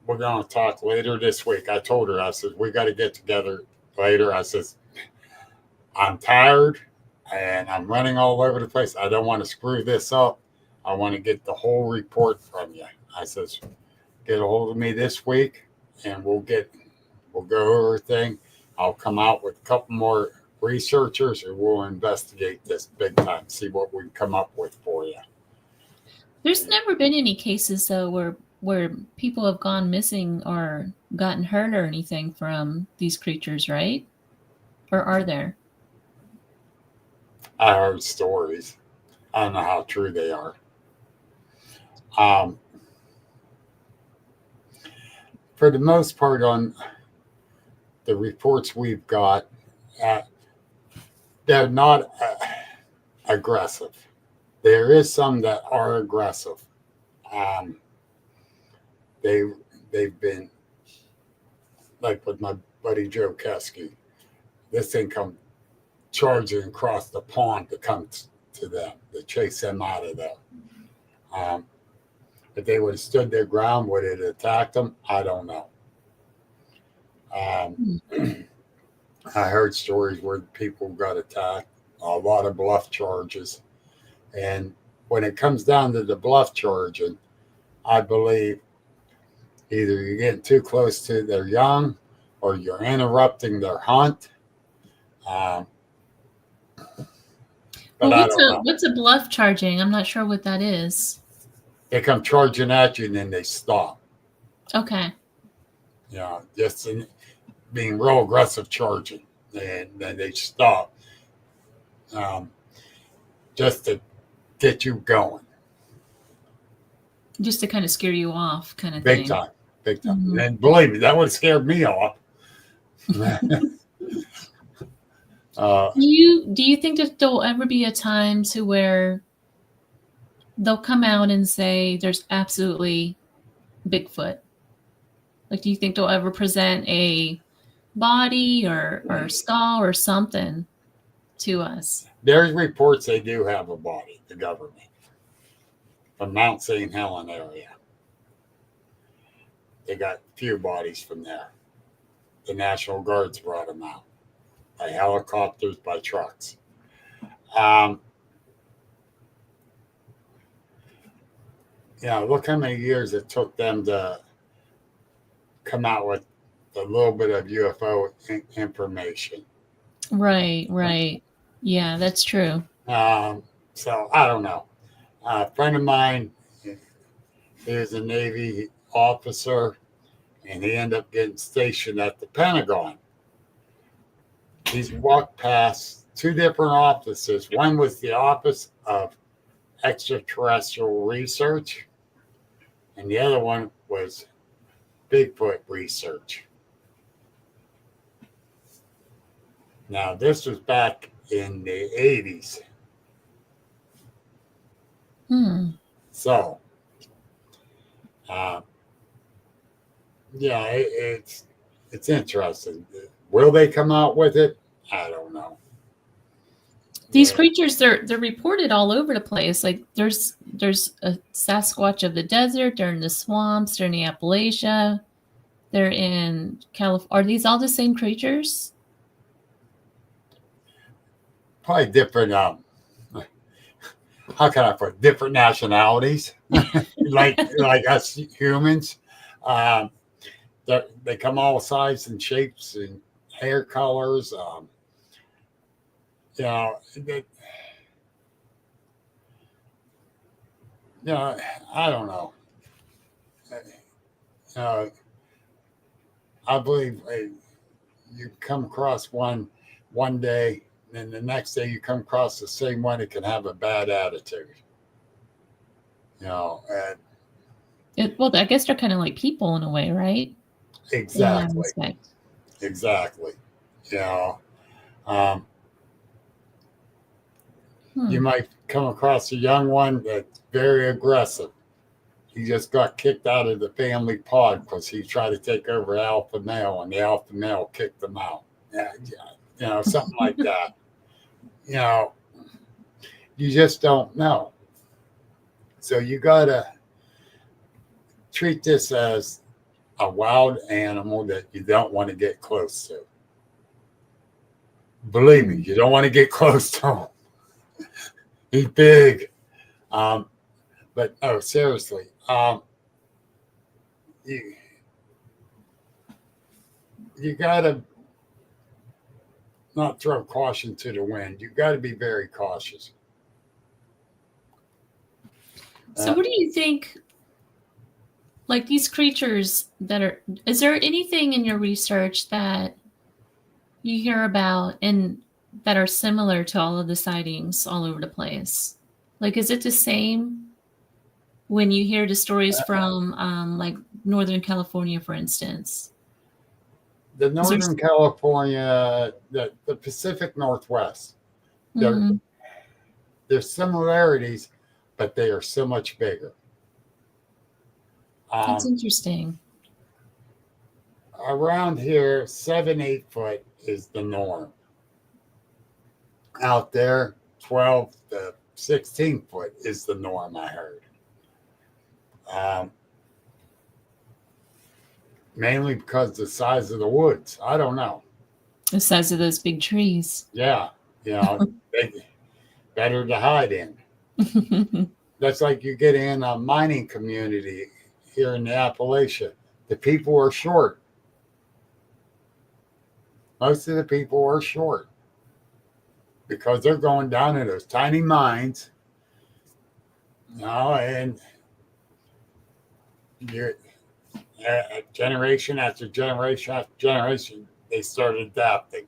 Speaker 6: we're going to talk later this week. I told her, I said, we got to get together later. I says, I'm tired and I'm running all over the place. I don't want to screw this up. I want to get the whole report from you. I says, get a hold of me this week and we'll go over everything. I'll come out with a couple more researchers and we'll investigate this big time, see what we can come up with for you.
Speaker 5: There's never been any cases though where people have gone missing or gotten hurt or anything from these creatures, right? Or are there?
Speaker 6: I heard stories. I don't know how true they are. For the most part, on the reports we've got, they're not aggressive. There is some that are aggressive. They've been, like with my buddy Joe Kesky, this thing come charging across the pond to come to them, to chase them out of there. If they would have stood their ground, would it have attacked them? I don't know. I heard stories where people got attacked, a lot of bluff charges. And when it comes down to the bluff charging, I believe either you're getting too close to their young or you're interrupting their hunt. But
Speaker 5: what's a bluff charging? I'm not sure what that is.
Speaker 6: They come charging at you and then they stop.
Speaker 5: Okay.
Speaker 6: Yeah, just being real aggressive charging, and then they stop, just to get you going.
Speaker 5: Just to kind of scare you off, kind of thing.
Speaker 6: Big time.
Speaker 5: Mm-hmm.
Speaker 6: And believe me, that would have scared me off.
Speaker 5: Do you think that there'll ever be a time to where they'll come out and say there's absolutely Bigfoot? Like, do you think they'll ever present a body or skull or something to us?
Speaker 6: There's reports they do have a body, the government, from Mount St. Helens area. They got a few bodies from there. The National Guards brought them out by helicopters, by trucks. Look how many years it took them to come out with a little bit of UFO information.
Speaker 5: Right. Yeah, that's true.
Speaker 6: So I don't know. A friend of mine, he was a Navy officer, and he ended up getting stationed at the Pentagon. He's walked past two different offices. One was the Office of Extraterrestrial Research, and the other one was Bigfoot Research. Now, this was back in the 80s. So, it's interesting. Will they come out with it? I don't know.
Speaker 5: These creatures, they're reported all over the place. Like there's a Sasquatch of the desert. They're in the swamps. They're in the Appalachia. They're in California. Are these all the same creatures?
Speaker 6: Probably different. How can I put it? Different nationalities, like us humans. They come all sizes and shapes and hair colors. I don't know. I believe you come across one day, and the next day you come across the same one, it can have a bad attitude.
Speaker 5: Well, I guess they're kind of like people in a way, right?
Speaker 6: Exactly. Exactly. You might come across a young one that's very aggressive. He just got kicked out of the family pod because he tried to take over alpha male, and the alpha male kicked him out. Something like that. You just don't know. So you got to treat this as a wild animal that you don't want to get close to. Believe me, you don't want to get close to him. He's big. But no, seriously. You got to not throw caution to the wind. You got to be very cautious.
Speaker 5: So what do you think, like these creatures is there anything in your research that you hear about and that are similar to all of the sightings all over the place? Like, is it the same when you hear the stories from like Northern California, for instance?
Speaker 6: The Northern California, the Pacific Northwest, there's similarities, but they are so much bigger.
Speaker 5: That's interesting.
Speaker 6: Around here, 7-8 foot is the norm. Out there, 12 to 16 foot is the norm, I heard. Mainly because the size of the woods. I don't know.
Speaker 5: The size of those big trees.
Speaker 6: Yeah. Better to hide in. That's like you get in a mining community here in the Appalachia. The people are short. Most of the people are short because they're going down in those tiny mines. And generation after generation after generation, they started adapting.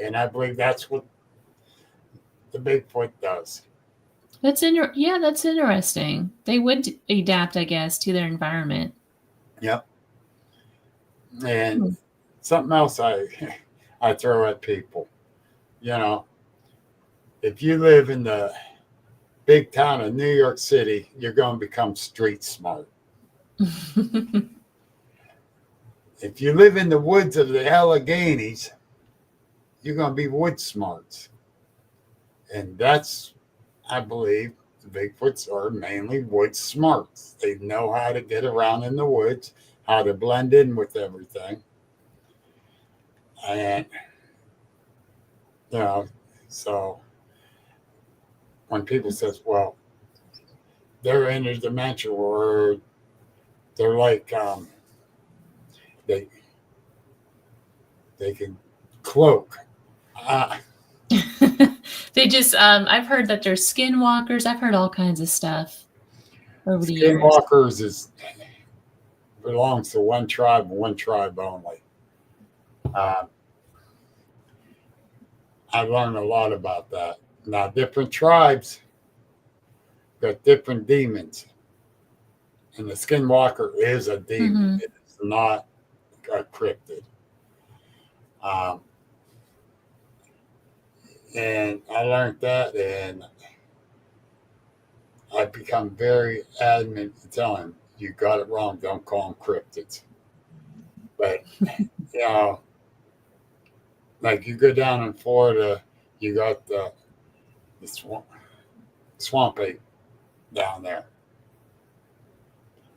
Speaker 6: And I believe that's what the Bigfoot does.
Speaker 5: That's interesting. They would adapt, I guess, to their environment.
Speaker 6: Yep. And something else I throw at people, if you live in the big town of New York City, you're going to become street smart. If you live in the woods of the Alleghenies, you're going to be wood smarts. And that's, I believe, the Bigfoots are mainly wood smarts. They know how to get around in the woods, how to blend in with everything. And, so when people says, well, they're interdimensional or they're like, they can cloak.
Speaker 5: They just, I've heard that they're skinwalkers. I've heard all kinds of stuff over the years.
Speaker 6: Skinwalkers belongs to one tribe and one tribe only. I learned a lot about that. Now, different tribes got different demons. And the skinwalker is a demon. It is not a cryptid. And I learned that, and I've become very adamant to tell him, you got it wrong. Don't call them cryptids. But, like you go down in Florida, you got the swamp ape down there.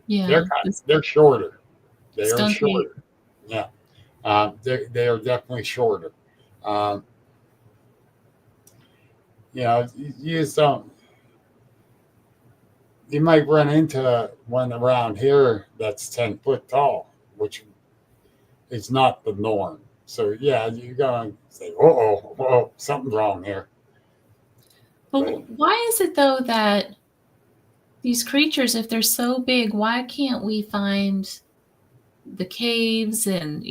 Speaker 5: Yeah.
Speaker 6: They're shorter. They are
Speaker 5: Skunk
Speaker 6: shorter. Yeah. They are definitely shorter. You just don't. You might run into one around here that's 10 foot tall, which is not the norm. So, yeah, you're going to say, whoa, something's wrong here.
Speaker 5: But why is it, though, that these creatures, if they're so big, why can't we find the caves and,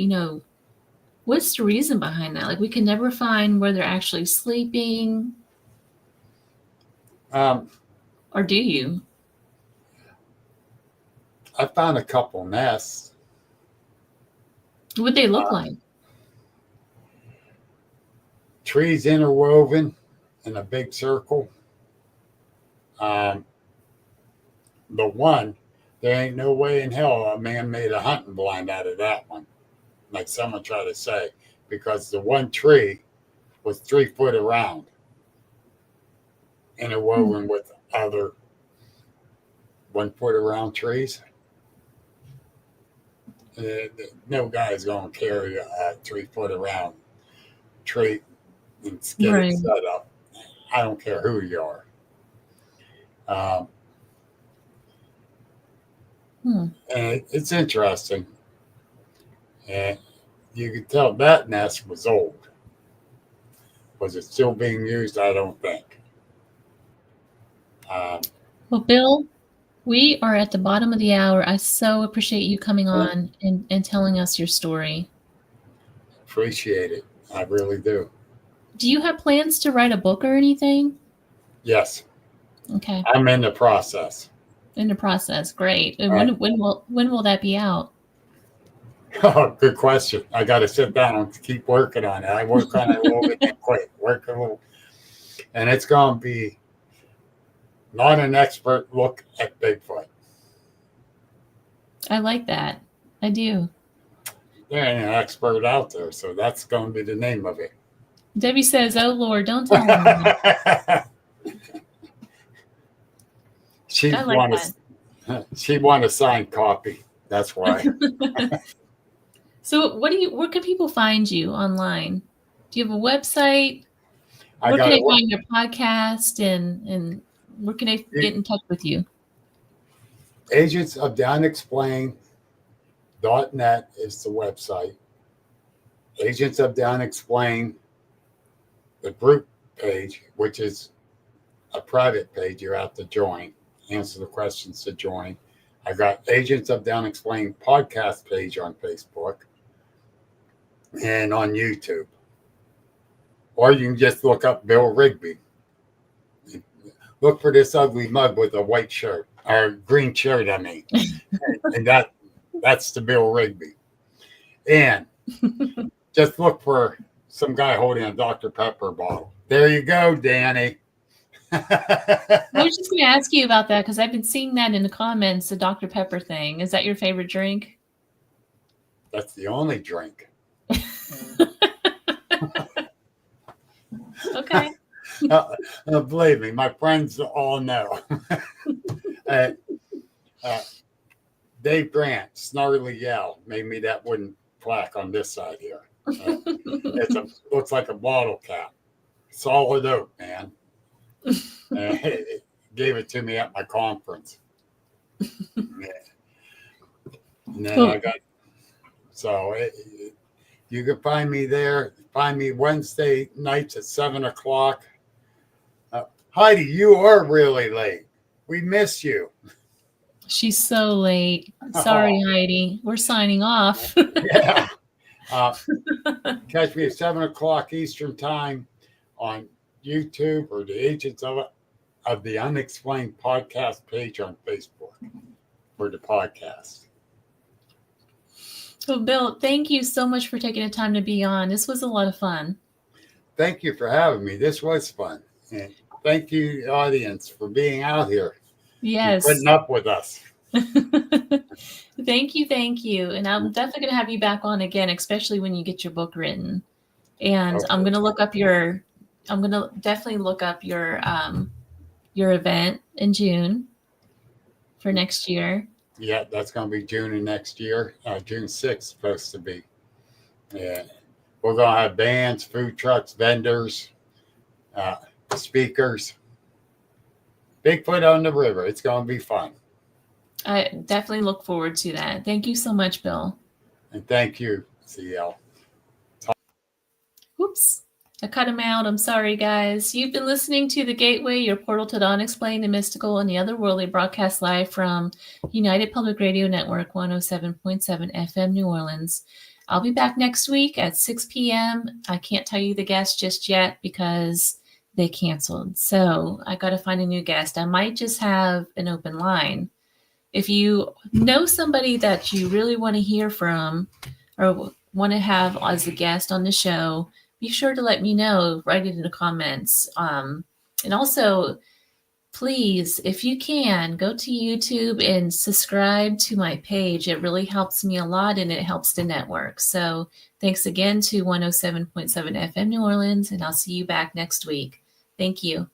Speaker 5: what's the reason behind that? Like, we can never find where they're actually sleeping. Or do you?
Speaker 6: I found a couple nests.
Speaker 5: What'd they look like?
Speaker 6: Trees interwoven in a big circle. The one, there ain't no way in hell a man made a hunting blind out of that one. Like someone tried to say, because the one tree was 3 foot around, interwoven with other 1 foot around trees. No guy's going to carry a 3 foot around tree and get
Speaker 5: Right.
Speaker 6: it set up. I don't care who you are. And it's interesting. And you could tell that nest was old. Was it still being used? I don't think.
Speaker 5: Well, Bill, we are at the bottom of the hour. I so appreciate you coming on and telling us your story.
Speaker 6: Appreciate it. I really do.
Speaker 5: Do you have plans to write a book or anything?
Speaker 6: Yes.
Speaker 5: Okay.
Speaker 6: I'm in the process.
Speaker 5: In the process. Great. And when will that be out?
Speaker 6: Oh, good question. I got to sit down and keep working on it. I work on it a little bit and quit. Work a little. And it's going to be not an expert look at Bigfoot.
Speaker 5: I like that. I do.
Speaker 6: There ain't an expert out there, so that's going to be the name of it.
Speaker 5: Debbie says, "Oh Lord, don't tell him that."
Speaker 6: She
Speaker 5: I like
Speaker 6: want a signed copy. That's why.
Speaker 5: So where can people find you online? Do you have a website?
Speaker 6: I
Speaker 5: Where
Speaker 6: got
Speaker 5: can
Speaker 6: it.
Speaker 5: they find your podcast and where can they get in touch with you?
Speaker 6: Agents of the Unexplained.net is the website. Agents of the Unexplained, the group page, which is a private page you have to join, answer the questions to join. I got Agents of the Unexplained podcast page on Facebook and on YouTube. Or you can just look up Bill Rigby. Look for this ugly mug with a white shirt, or green shirt, I mean. And that's the Bill Rigby. And just look for some guy holding a Dr. Pepper bottle. There you go, Danny.
Speaker 5: I was just going to ask you about that because I've been seeing that in the comments, the Dr. Pepper thing. Is that your favorite drink?
Speaker 6: That's the only drink.
Speaker 5: Okay.
Speaker 6: Believe me, my friends all know. Dave Grant, Snarly Yell, made me that wooden plaque on this side here. Looks like a bottle cap. Solid oak, man. Gave it to me at my conference. And then
Speaker 5: Cool.
Speaker 6: You can find me there. Find me Wednesday nights at 7:00. Heidi, you are really late. We miss you.
Speaker 5: She's so late. Sorry, Heidi. We're signing off.
Speaker 6: Yeah. Catch me at 7:00 Eastern time on YouTube or the Agents of the Unexplained Podcast page on Facebook for the podcast.
Speaker 5: So, Bill, thank you so much for taking the time to be on. This was a lot of fun.
Speaker 6: Thank you for having me. This was fun. And thank you, audience, for being out here.
Speaker 5: Yes.
Speaker 6: And putting up with us.
Speaker 5: Thank you. And I'm definitely going to have you back on again, especially when you get your book written. And
Speaker 6: Okay.
Speaker 5: I'm going to definitely look up your event in June for next year.
Speaker 6: Yeah, that's going to be June of next year. June 6th supposed to be. Yeah. We're going to have bands, food trucks, vendors, speakers. Bigfoot on the river. It's going to be fun.
Speaker 5: I definitely look forward to that. Thank you so much, Bill.
Speaker 6: And thank you, CL.
Speaker 5: Oops. I cut him out. I'm sorry, guys. You've been listening to The Gateway, your portal to the unexplained, the mystical, and the otherworldly, broadcast live from United Public Radio Network 107.7 FM New Orleans. I'll be back next week at 6 p.m. I can't tell you the guest just yet because they canceled. So I got to find a new guest. I might just have an open line. If you know somebody that you really want to hear from or want to have as a guest on the show, be sure to let me know. Write it in the comments. And also, please, if you can, go to YouTube and subscribe to my page. It really helps me a lot, and it helps the network. So thanks again to 107.7 FM New Orleans, and I'll see you back next week. Thank you.